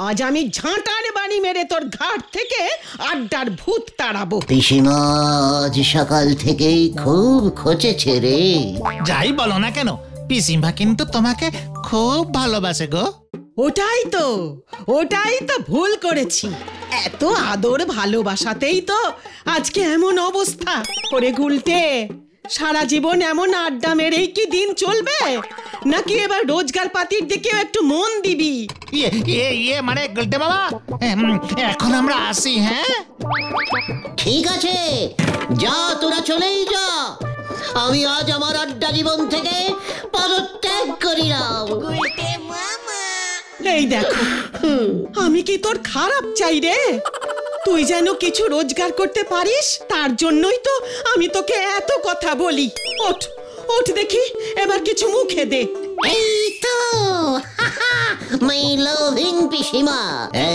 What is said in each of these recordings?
আজ আমি ঝাঁটার বাড়ি মেরে তোর ঘাট থেকে আড্ডার ভূত তাড়াবো। পিসিমা আজ সকাল থেকেই খুব খোঁচেছে রে। যাই বলো না কেন, পিসিমা কিন্তু তোমাকে খুব ভালোবাসে গো। ওটাই তো ভুল করেছি। এত আদর ভালোবাসাতেই তো আজকে এমন অবস্থা করে। গুলটে, সারা জীবন এমন আড্ডা মেরেই কি দিন চলবে, নাকি এবার রোজগার পাতির দিকেও একটু মন দিবি? মানে গুলটে বাবা, এখন আমরা আসি। হ্যাঁ ঠিক আছে, যা তোরা চলেই যা। আমি আজ আমার আড্ডা জীবন থেকে পদত্যাগ করিলাম। এই দেখো, আমি কি তোর খারাপ চাই রে? তুই যেন কিছু রোজগার করতে পারিস, তার জন্যই তো আমি তোকে এত কথা বলি। ওঠ ওঠ দেখি, এবার কিছু মুখে দে। এই তো মাই লাভিং পিসিমা,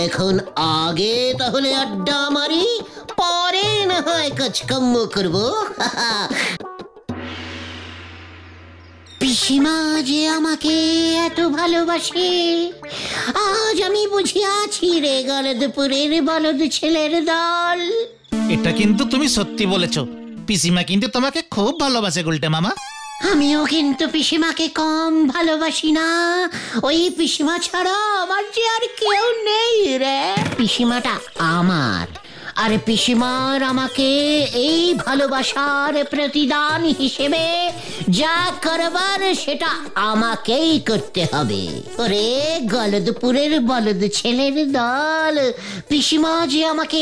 এখন আগে তাহলে আড্ডা মারি, পরে না হয় কাজকর্ম করবো। পিসিমা যে আমাকে এত ভালোবাসে আজ আমি বুঝিয়াছি রে গলদপুরের বলদ ছেলের দল। এটা কিন্তু তুমি সত্যি বলেছো, পিসিমা কিন্তু তোমাকে খুব ভালোবাসে গুলটে মামা। আমিও কিন্তু পিসিমাকে কম ভালোবাসি না। ওই পিসিমা ছাড়া আমার যে আর কেউ নেই রে। পিসিমাটা আমার, আর পিসিমার আমাকে এই ভালোবাসার প্রতিদান হিসেবে যা করবার সেটা আমাকেই করতে হবে। ওরে গলদপুরের বলদ ছেলের দল, পিসিমা যে আমাকে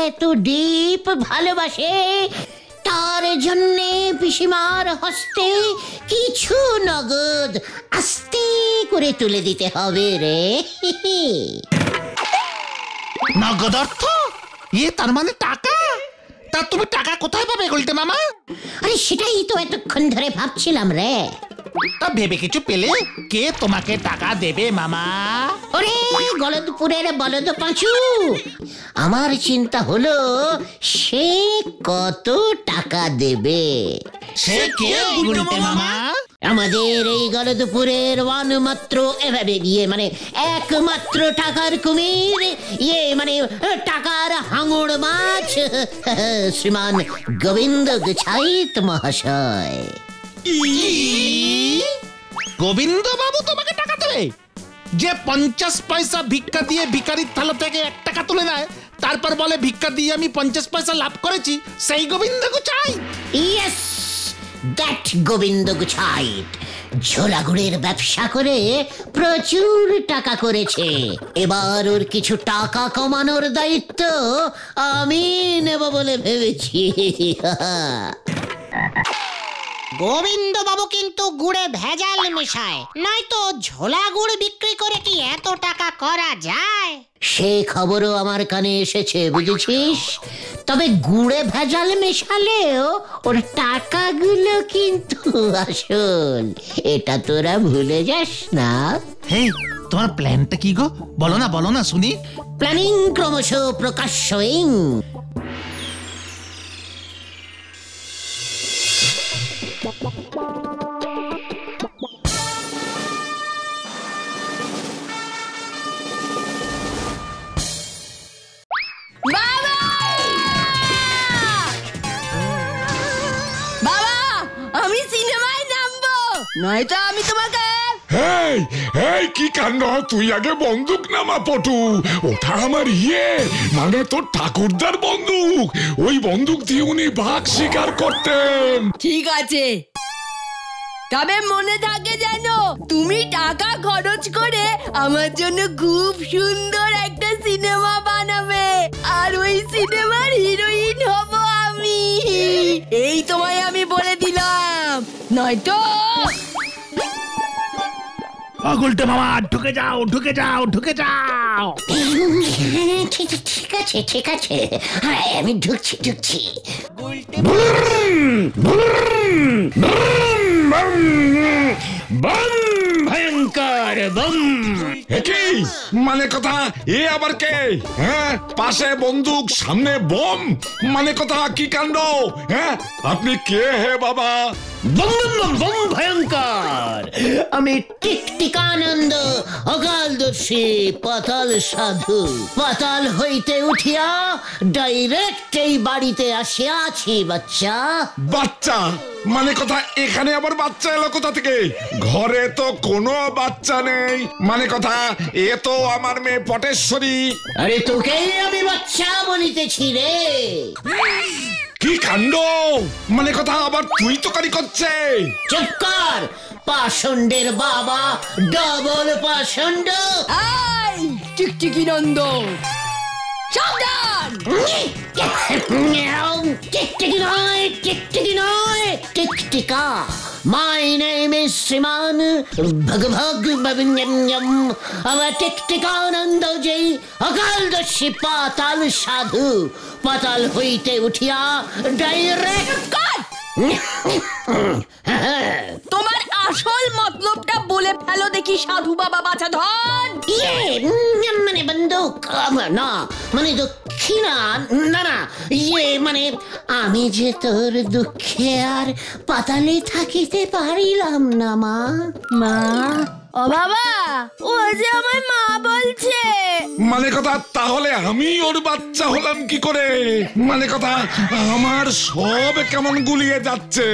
এত ডিপ ভালোবাসে, তার জন্যে পিসিমার হস্তে কিছু নগদ আস্তে করে তুলে দিতে হবে রে। নগদ অর্থ? তার মানে টাকা? তা তুমি টাকা কোথায় পাবে গুলটে মামা? আরে সেটাই তো এতক্ষণ ধরে ভাবছিলাম রে। তা ভেবে কিছু পেলে? কে তোমাকে টাকা দেবে মামা? ওরে গলদপুরের বলদ পাঁচু, আমার চিন্তা হলো সে কত টাকা দেবে। সে কে গুলটে মামা? আমাদের এই গলদপুরের মানে একমাত্র টাকার কুমির, মানে টাকার হাঙড় মাছ, শ্রীমান গোবিন্দ গুছাইত মহাশয়। গোবিন্দ বাবু তোমাকে টাকা দেবে? যে 50 পয়সা ভিক্ষা দিয়ে ভিখারির থালা থেকে 1 টাকা তুলে নেয়, তারপর বলে ভিক্ষা দিয়ে আমি 50 পয়সা লাভ করেছি, সেই গোবিন্দ গুছাই? ইয়েস, দ্যাট গোবিন্দ গুছাইট ঝোলাগুড়ের ব্যবসা করে প্রচুর টাকা করেছে। এবার ওর কিছু টাকা কমানোর দায়িত্ব আমি নেব বলে ভেবেছি। গোবিন্দ বাবু কিন্তু গুড়ে ভেজাল মেশায়, নয়তো ঝোলা গুড় বিক্রি করে কি এত টাকা করা যায়? সে খবরও আমার কানে এসেছে, বুঝেছিস? তবে গুড়ে ভেজাল মেশালেও ওর টাকাগুলো কিন্তু আসল, এটা তোরা ভুলে যাস না। হেই, তোমার প্ল্যানটা কি গো? বলো না শুনি। প্ল্যানিং ক্রমশ প্রকাশ্যই। আমি সিনেমায় নামবো, নয়তো আমি তোমাকে। এই কি কাণ্ড! তুই আগে বন্দুক নামা পটু। ওটা আমার মানে তোর ঠাকুরদার বন্দুক। ওই বন্দুক দিয়ে উনি বাঘ শিকার করতেন। ঠিক আছে, তবে মনে থাকে যেন তুমি টাকা খরচ করে আমার জন্য খুব সুন্দর একটা সিনেমা বানাবে, আর ওই সিনেমার হিরোইন হব আমি। এই তোমায় আমি বলে দিলাম, নয়তো। গুলটে মামা, ঢুকে যাও। ঠিক আছে, আমি ঢুকছি। ভয়ঙ্কর বম। কি মানে কথা, এ আবার কে? হ্যাঁ, পাশে বন্দুক, সামনে বোম, মানে কথা কি কাণ্ড? হ্যাঁ, আপনি কে হে বাবা? বম বম বম ভয়ঙ্কর, আমি টিকটিকানন্দ অকালদর্শী পাতাল সাধু। পাতাল হইতে উঠিয়া ডাইরেক্ট এই বাড়িতে আসিয়াছি বাচ্চা। বাচ্চা মানে কথা, এখানে আবার বাচ্চা এলো কোথা থেকে? ঘরে তো কোনো বাচ্চা নেই, মানে কথা এ তো আমার মেয়ে পটেশ্বরী। আরে তোকেই আমি বাচ্চা বলিতেছি রে। কি কাণ্ড, মানে কথা আবার তুই তো কারি করছে? চুপ কর, পাষণ্ডের বাবা, ডবল পাষণ্ড। এই টিকটিকি নন্দ, সাবধান! টিকটিকি নয়, টিকটিকি নয়, টিকটিকা। My name is শ্রীমান ভগভগ আমার টিকটিকানন্দ যে অকালদর্শী পাতাল সাধু। পাতাল হইতে উঠিয়া ডাইরেক্ট তোমার আসল মতলবটা বলে ফেলো দেখি সাধু বাবা বাছা ধন। মানে বন্দুক না, মানে দক্ষিণা না না, মানে আমি যে তোর দুঃখে আর পাতালে থাকিতে পারিলাম না মা। মা? ও বাবা, ও যে আমার মা বলছে। মানে কথা তাহলে আমি ওর বাচ্চা হলাম কি করে? মানে কথা আমার সব কেমন গুলিয়ে যাচ্ছে।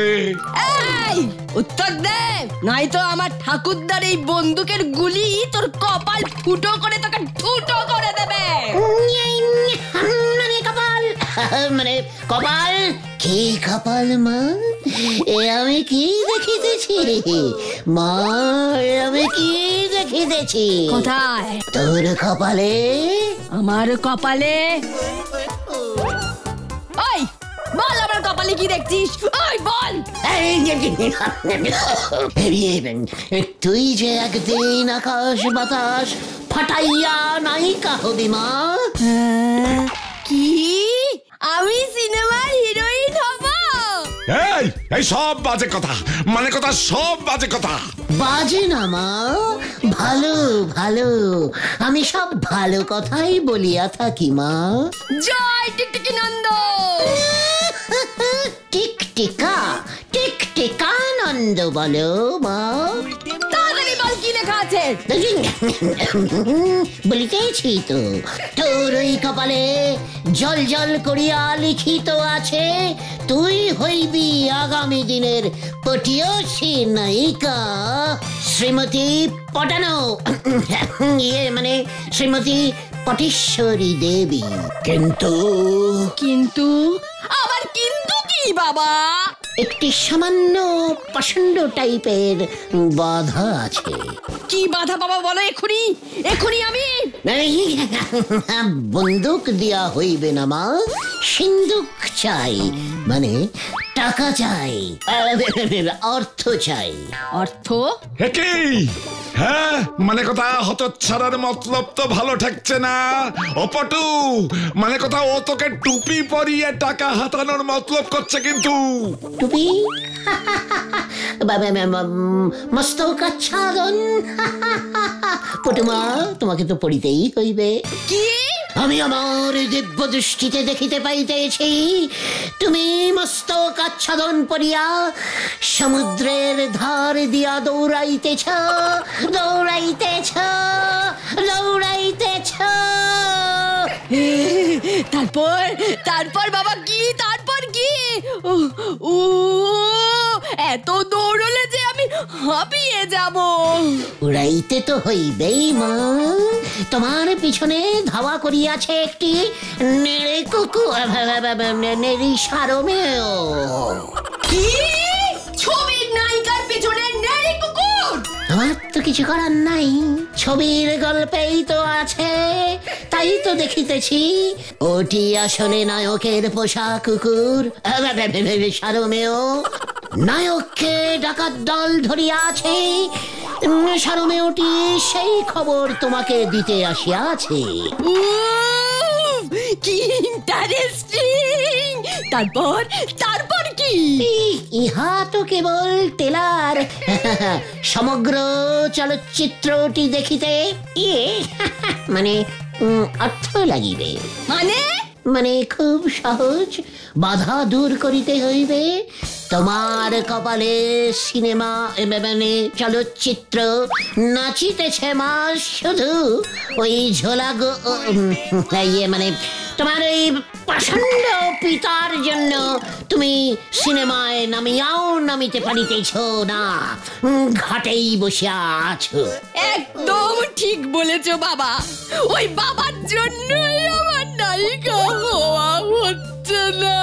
এই উত্তর দে, নাই তো আমার ঠাকুরদার এই বন্দুকের গুলি তোর কপাল ফুটো করে তোকে ঠুটো করে দেবে। মানে কপাল, মানে কপাল কি কপাল মা? এ আমি কি দেখিতেছি মা? আমি কি দেখিতেছি? কোথায়? তোর কপালে। আমার কপালে? ওই বল, আমার কপালে কি দেখছিস? ওই বল। তুই যে একদিন আকাশ বাতাস ফাটাইয়া নায়িকা হবি মা। কি আমি সিনেমার হিরোইন হব? এই এই সব বাজে কথা, মানে কথা সব বাজে কথা। বাজে না মা, ভালো ভালো, আমি সব ভালো কথাই বলিয়া থাকি মা। জয় টিকটিকি নন্দ। টিকটিকা, টিকটিকানন্দ বলো মা। তাড়াতাড়ি বল কি লেখা আছে? বলিতেছি তো, তোর ওই কপালে জল জল করিয়া লিখিত আছে, তুই হইবি আগামী দিনের পটিয়সী নায়িকা শ্রীমতী পটানো, মানে শ্রীমতী পটেশ্বরী দেবী। কিন্তু কিন্তু আবার কিন্তু কি বাবা? একটি সামান্য পাষণ্ড টাইপের বাধা আছে। কি বাধা বাবা বলো এক্ষুনি, এক্ষুনি আমি। বন্দুক দিয়া হইবে না মা, সিন্দুক চাই, মানে টাকা চাই, অর্থ চাই। অর্থ? কি? হ্যাঁ, মানে কথা হতচ্ছাড়ার মতলব তো ভালো ঠেকছে না। ও পটু, মানে কথা ও তোকে টুপি পরিয়ে টাকা হাতানোর মতলব করছে কিন্তু। টুপি? মস্তক আচ্ছাদন। পটুমা, তোমাকে তো পড়িতেই হইবে। কি? আমি আমার দিব্য দৃষ্টিতে দেখিতে পাইতেছি, তুমি মস্তক আচ্ছাদন পরিয়া সমুদ্রের ধার দিয়া দৌড়াইতেছ, দৌড়াইতেছ, দৌড়াইতেছ। তারপর তারপর বাবা কি? তারপর কি? ও এত দৌড়লে যে আমি হাঁপিয়ে যাব। উড়াইতে তো হইবেই মা, তোমার পিছনে ধাওয়া করিয়াছে একটি নেড়ে কুকু, নেড়ি সারমেয়। কি? ছবির নায়িকার পিছনে নেড়ি কুকুর? আমার তো কিছু করার নাই, ছবির গল্পেই তো আছে, তাই তো দেখিতেছি। ওটি আসলে নায়কের পোষা কুকুর সারমেয়। নায়ককে ডাকাত দল ধরিয়া আছে, সারমেয়টি সেই খবর তোমাকে দিতে আসিয়াছে। কি ইন্টারেস্টিং! তারপর তারপর কি? ইহা তো কেবল তেলার সমগ্র চলচ্চিত্রটি দেখিতে মানে অর্থ লাগিবে। মানে খুব সহজ, বাধা দূর করিতে হইবে। তোমার কপালে সিনেমা মানে চলচ্চিত্র নাচিতেছে মা শুধু ওই ঝোলা মানে তোমার এই প্রচন্ড পিতার জন্য তুমি সিনেমায় নামিতে পারিতেছ না, ঘাটেই বসিয়া আছো। একদম ঠিক বলেছো বাবা, ওই বাবার জন্যই আমার নায়িকা হওয়া হচ্ছে না।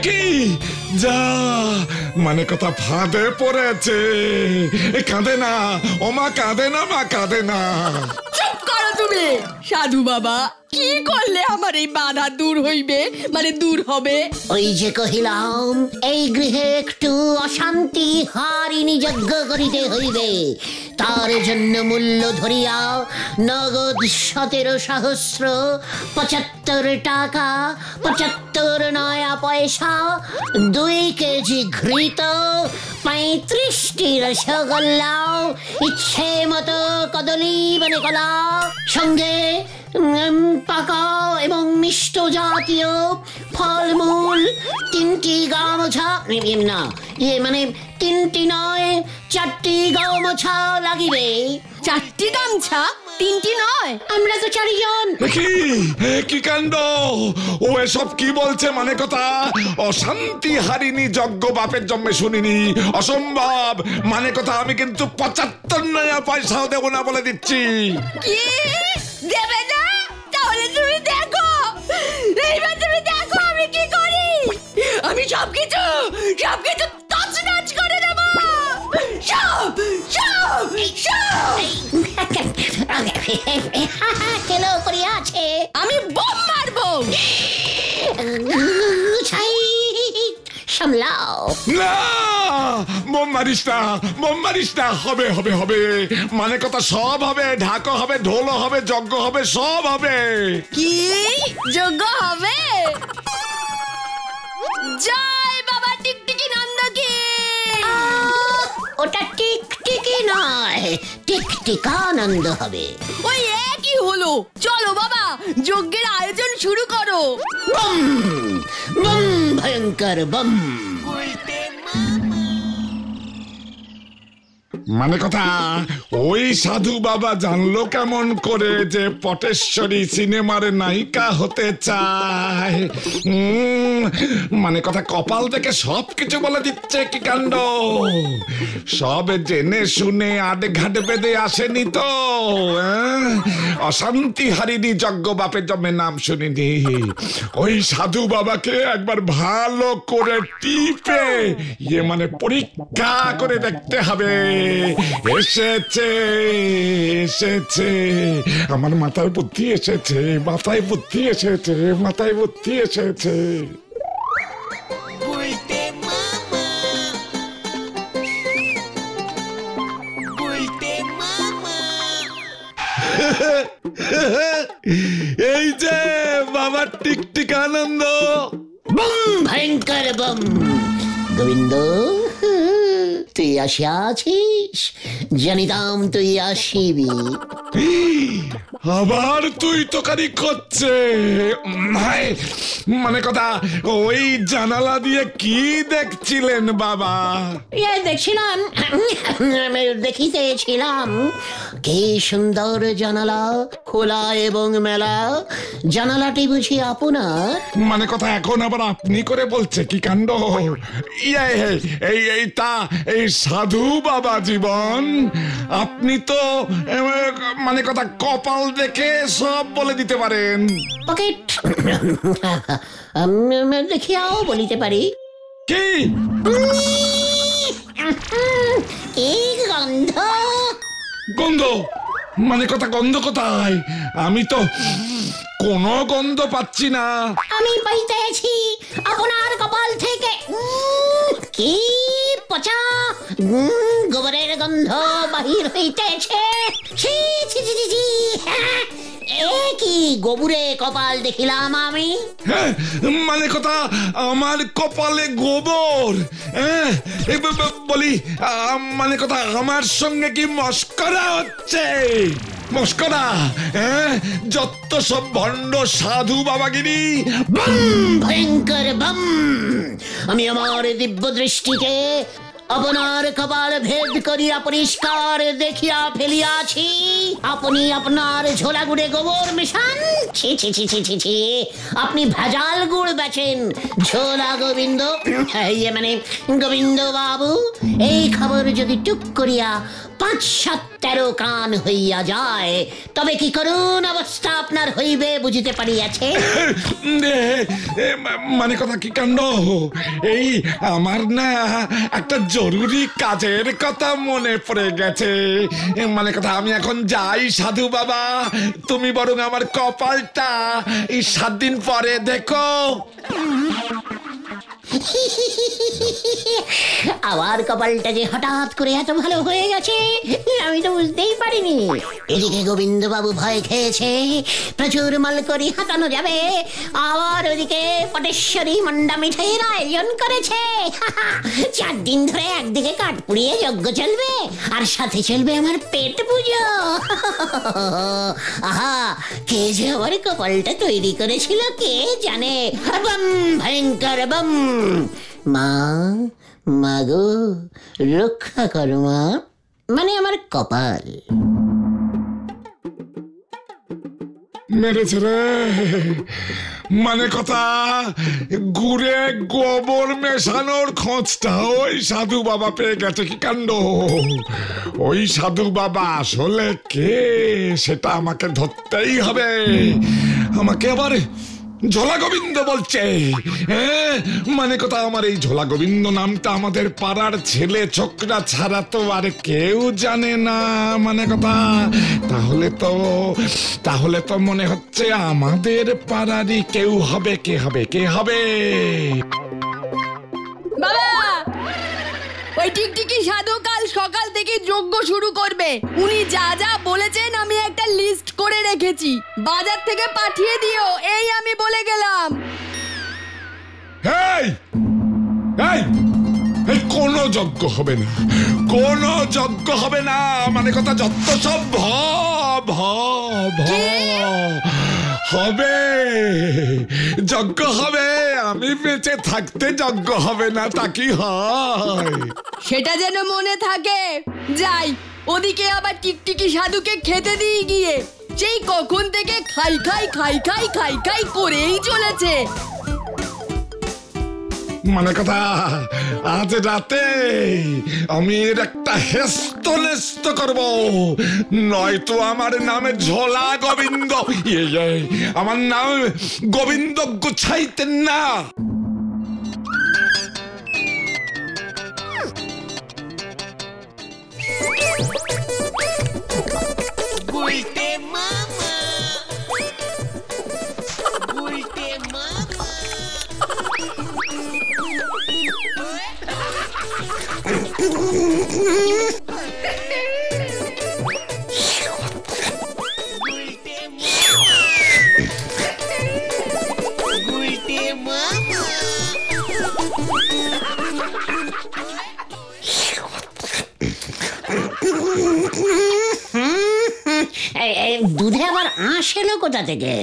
কি যা মানে কথা ফাঁদে পড়েছে। কাঁদে না ওমা, কাঁদে না মা, কাঁদে না। চুপ করো তুমি। সাধু বাবা, কি করলে আমার এই বাধা দূর হইবে, মানে দূর হবে? ওই যে কহিলাম, এই গৃহে একটু অশান্তি হারিনি যজ্ঞ করিতে হইবে। তার জন্য মূল্য ধরিয়া নগদ 17,075 টাকা 75 নয়া পয়সা, 2 কেজি ঘৃত, 35টি রসগোল্লা, ইচ্ছে মতো কদলী মানে কলা, সঙ্গে পাকা এবং মিষ্ট জাতীয় ফলমূল, 3টি গামছা, না মানে 3টি নয় 4টি গামছা লাগিবে। 4টি গামছা, 3টি নয়? আমরা তো 4 জন। কি কাণ্ড! ও এসব কি বলছে? মানে কথা অশান্তি হারিনি যজ্ঞ বাপের জন্মে শুনিনি, অসম্ভব। মানে কথা আমি কিন্তু 75 নয়া পয়সাও দেবো না বলে দিচ্ছি। কি দেবে না? তাহলে তুমি দেখো, এইবার তুমি দেখো আমি কি করি। আমি সবকিছু তছনছ করে দেব। কেন করিয়া আছে? আমি বোম মারবো। সামলাও না, বোম মারিস না, বোম মারিস না। হবে হবে হবে, মানে কথা সব হবে, ঢাকা হবে, ঢোল হবে, যজ্ঞ হবে, সব হবে। কি যজ্ঞ হবে? জয় বাবা টিকটিকি নন্দকে। ওটা টিকটিকি নয়, টিকটিকানন্দ হবে। ওই একই হলো। চলো বাবা, যজ্ঞের আয়োজন শুরু করো। বম বম ভয়ঙ্কর বম। মানে কথা ওই সাধু বাবা জানলো কেমন করে যে পটেশ্বরী সিনেমার নায়িকা হতে চায়? মানে কথা কপাল দেখে সবকিছু বলে দিচ্ছে। কি কাণ্ড! সব জেনে শুনে আডে ঘাট বেঁধে আসেনি তো। অশান্তি হারিনি যজ্ঞ বাপের জন্মে নাম শুনিনি। ওই সাধু বাবাকে একবার ভালো করে টিপে মানে পরীক্ষা করে দেখতে হবে। এসেছে এসেছে, আমার মাথায় বুদ্ধি এসেছে, মাথায় বুদ্ধি এসেছে, মাথায় বুদ্ধি এসেছে। এই যে বাবার টিকটিকানন্দ। বম ভয়ঙ্কর বম। গোবিন্দ, তুই আসিয়াছিস, জানিতাম তুই আসিবি। আবার তুই তোকারি করছে। মানে কথা ওই জানালা দিয়ে কি দেখছিলেন বাবা? দেখছিলাম, দেখিতেছিলাম কি সুন্দর জানালা, খোলা এবং মেলা। জানালাটি বুঝি আপনার? মানে কথা এখন আবার আপনি করে বলছে? কি কাণ্ড! এই তা এই সাধু বাবা জীবন, আপনি তো মানে কথা কপাল দেখে সব বলে দিতে পারেন। পকেট দেখিয়াও বলিতে পারি। কি গন্ধ! গন্ধ? মানে কথা গন্ধ কোথায়? আমি তো কোনো গন্ধ পাচ্ছি না। আমি পাইতেছি আপনার কপাল থেকে। কি পচা গোবরের গন্ধ বাহির হইতেছে। কি গোবরে কপাল দেখিলাম আমি। হ্যাঁ, মানে কথা আমার কপালে গোবর। হ্যাঁ, বলি মানে কথা আমার সঙ্গে কি মস্করা হচ্ছে? মস্করা? হ্যাঁ, যত সব ভণ্ড সাধু বাবাগিরি। ভয়ঙ্কর বম! আমি আমার দিব্য দৃষ্টিতে আপনার কপাল ভেদ করিয়া পরিষ্কার দেখিয়া ফেলিয়াছি। আপনি আপনার ঝোলা গুড়ে গোবর মেশান। ছি ছি ছি ছি ছি ছি, আপনি ভেজাল গুড় বেচেন। ঝোলা গোবিন্দ, মানে গোবিন্দ বাবু, এই খবর যদি টুক করিয়া ৫-৭-১৩ কান হইয়া যায়, তবে কি করুন অবস্থা আপনার হইবে বুঝিতে পারিয়াছে। মানে কথা কি কাণ্ড! এই আমার না একটা জরুরি কাজের কথা মনে পড়ে গেছে। মানে কথা আমি এখন যাই সাধু বাবা, তুমি বরং আমার কপালটা এই ৭ দিন পরে দেখো। আবার কপালটা যে হঠাৎ করে এত ভালো হয়ে গেছে আমি তো বুঝতেই পারিনি। এদিকে গোবিন্দ বাবু ভয় খেয়েছে প্রচুর মালকড়ি হাতানো যাবে, আবার ওদিকে পটেশ্বরী মন্ডা মিঠাইয়ের আয়োজন করেছে। ৪ দিন ধরে একদিকে কাঠ পুড়িয়ে যজ্ঞ চলবে, আর সাথে চলবে আমার পেট পুজো। আহা, কে যে আমার কপালটা তৈরি করেছিল কে জানে। বম, ভয়ঙ্কর বম! মা, মাগো রক্ষা করো মা, মানে আমার কপাল। মেরেছে রে! মানে কথা গুড়ে গোবর মেশানোর খোঁজটা ওই সাধু বাবা পেয়ে গেছে। কি কাণ্ড! ওই সাধু বাবা আসলে কে সেটা আমাকে ধরতেই হবে। আমাকে আবার ঝোলা গোবিন্দ বলছে। হ্যাঁ, মানে কথা আমার এই ঝোলা গোবিন্দ নামটা আমাদের পাড়ার ছেলে ছোকরা ছাড়া তো আর কেউ জানে না। মানে কথা তাহলে তো মনে হচ্ছে আমাদের পাড়ারই কেউ হবে। কে হবে? বাবা, ওই টিকটিকি সাধু কাল সকাল থেকে যজ্ঞ শুরু করবে। উনি যা যা বলেছেন আমি একটা লিস্ট করে রেখেছি, বাজার থেকে পাঠিয়ে দিও, এই আমি বলে গেলাম। এই কোনো যজ্ঞ হবে না, কোনো যজ্ঞ হবে না। মানে কথা যত সব হবে, যজ্ঞ হবে। আমি বেঁচে থাকতে যজ্ঞ হবে না তা কি হয়? সেটা যেন মনে থাকে। যাই, ওদিকে আবার টিকটিকি সাধুকে খেতে দিয়ে গিয়ে সেই কখন থেকে খাই করেই চলেছে। মানে কথা আজ রাতে আমি এর একটা হেস্তনেস্ত করব, নয়তো আমার নামে ঝোলা গোবিন্দ, আমার নাম গোবিন্দ গুছাইতেন না। দুধে আবার আঁশ এলো কোথা থেকে?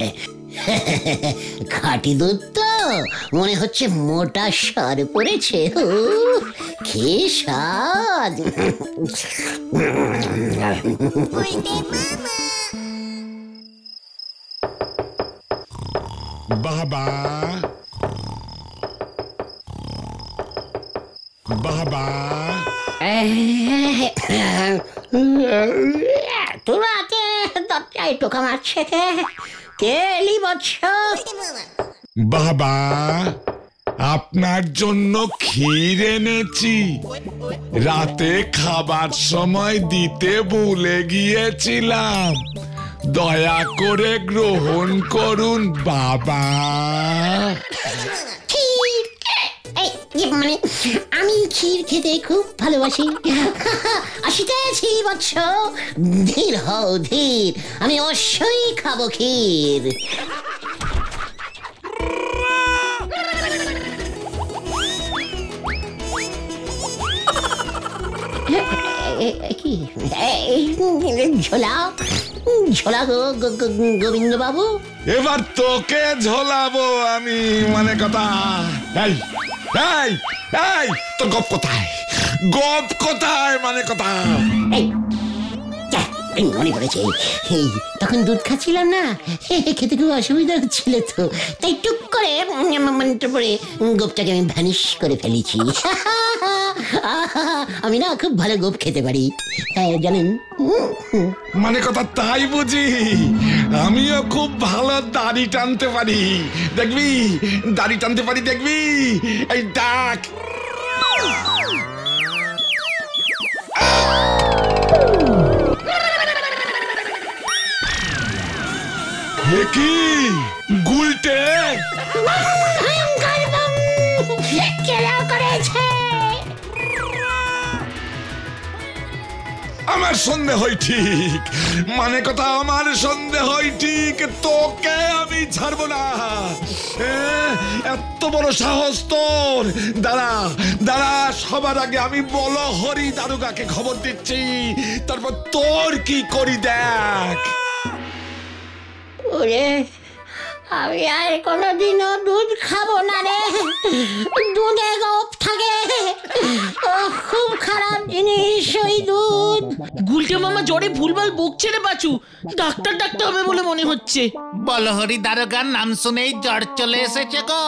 খাঁটি দুধ তো, মনে হচ্ছে মোটা সার পড়েছে। কি স্বাদ! বাবা, বাবা, তোর রাতে দরজায় টোকা মারছে কে এলি বৎস? বাবা, আপনার জন্য ক্ষীর এনেছি, রাতে খাবার সময় দিতে ভুলে গিয়েছিলাম, দয়া করে গ্রহণ করুন বাবা। মানে আমি ক্ষীর খেতে খুব ভালোবাসি। আসিতেছি বৎস, ধীর হও ধীর, আমি অবশ্যই খাবো ক্ষীর। কি ঝোলা ঝোলা গোবিন্দ বাবু? এবার তোকে ঝোলাবো আমি, মানে কথা। এই এই এই তো গপ কোথায়, গপ কোথায়, মানে কথা। মনে পড়েছে, তখন দুধ খাচ্ছিলাম না, খেতে খুব অসুবিধা হচ্ছিল, তো তাই টুক করে মনটা পড়ে গোপটাকে আমি ভ্যানিশ করে ফেলেছি। আমি না খুব ভালো গোপ খেতে পারি, জানেন। মানে কথা তাই বুঝি? আমিও খুব ভালো দাড়ি টানতে পারি, দেখবি দাড়ি টানতে পারি, দেখবি। এই ডাক। কি গুলটে আমার সন্দেহ হয় ঠিক, মানে কথা আমার সন্দেহ হয় ঠিক, তোকে আমি ছাড়বো না। এত বড় সাহস তোর! দাঁড়া দাঁড়া, সবার আগে আমি বলহরি দারোগাকে খবর দিচ্ছি, তারপর তোর কি করি দেখ। ওরে, আমি আর কোনোদিনও দুধ খাবো না রে, দুধে গোপ থাকে, খুব খারাপ জিনিস ওই দুধ। গুলটে মামা জ্বরে ভুলভাল বকছে রে বাচু, ডাক্তার ডাকতে হবে বলে মনে হচ্ছে। বলহরি দারোগার নাম শুনেই জ্বর চলে এসেছে গো।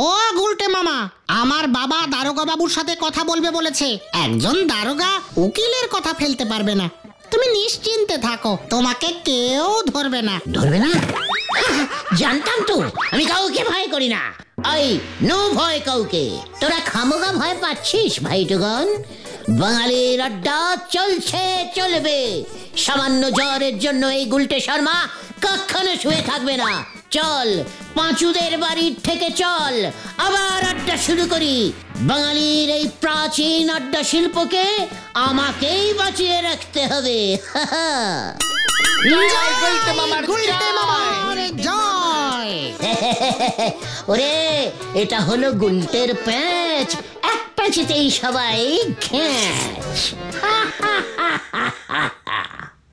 ও গুলটে মামা, আমার বাবা দারোগা বাবুর সাথে কথা বলবে বলেছে। একজন দারোগা উকিলের কথা ফেলতে পারবে না, তুমি নিশ্চিন্তে থাকো, তোমাকে কেউ ধরবে না। ধরবে না? জানতাম তো, আমি কাউকে ভয় করি না। এই নো ভয় কাউকে, তোরা খামোগা ভয় পাচ্ছিস ভাইটুগণ। বাঙালির আড্ডা চলছে, চলবে। সামান্য জ্বরের জন্য এই গুলটে শর্মা কখনো শুয়ে থাকবে না। চল, পাঁচুদের বাড়ির থেকে চল, আবার আড্ডা শুরু করি। বাঙালির এই প্রাচীন আড্ডা শিল্পকে আমাকেই বাঁচিয়ে রাখতে হবে। ওরে, এটা হলো গুলটের প্যাঁচ, এক প্যাঁচেতেই সবাই ঘ্যাঁচ।